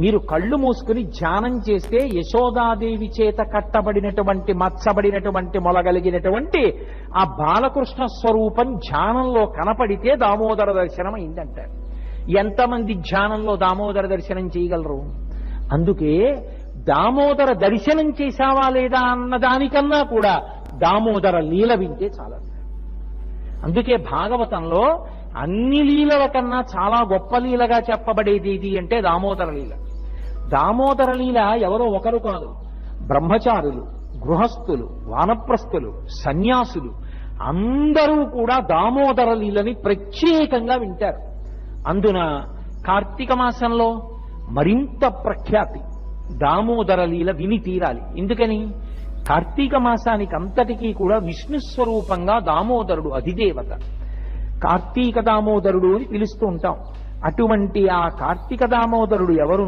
మీరు కళ్ళు మూసుకుని ధ్యానం చేస్తే యశోదాదేవి చేత కట్టబడినటువంటి మచ్చబడినటువంటి మొలగలిగినటువంటి ఆ బాలకృష్ణ స్వరూపం ధ్యానంలో కనపడితే దామోదర దర్శనం అయిందంటారు. ఎంతమంది ధ్యానంలో దామోదర దర్శనం చేయగలరు? అందుకే దామోదర దర్శనం చేశావా లేదా అన్న దానికన్నా కూడా దామోదర లీల వింటే చాలా. అందుకే భాగవతంలో అన్ని లీలల కన్నా చాలా గొప్ప లీలగా చెప్పబడేది ఏది అంటే దామోదర లీల. దామోదర లీల ఎవరో ఒకరు కాదు, బ్రహ్మచారులు, గృహస్థులు, వానప్రస్థులు, సన్యాసులు అందరూ కూడా దామోదర లీలని ప్రత్యేకంగా వింటారు. అందున కార్తీక మాసంలో మరింత ప్రఖ్యాతి దామోదర లీల విని తీరాలి. ఎందుకని? కార్తీక మాసానికి అంతటికీ కూడా విష్ణు స్వరూపంగా దామోదరుడు అధిదేవత. కార్తీక దామోదరుడు అని పిలుస్తూ ఉంటాం. అటువంటి ఆ కార్తీక దామోదరుడు ఎవరు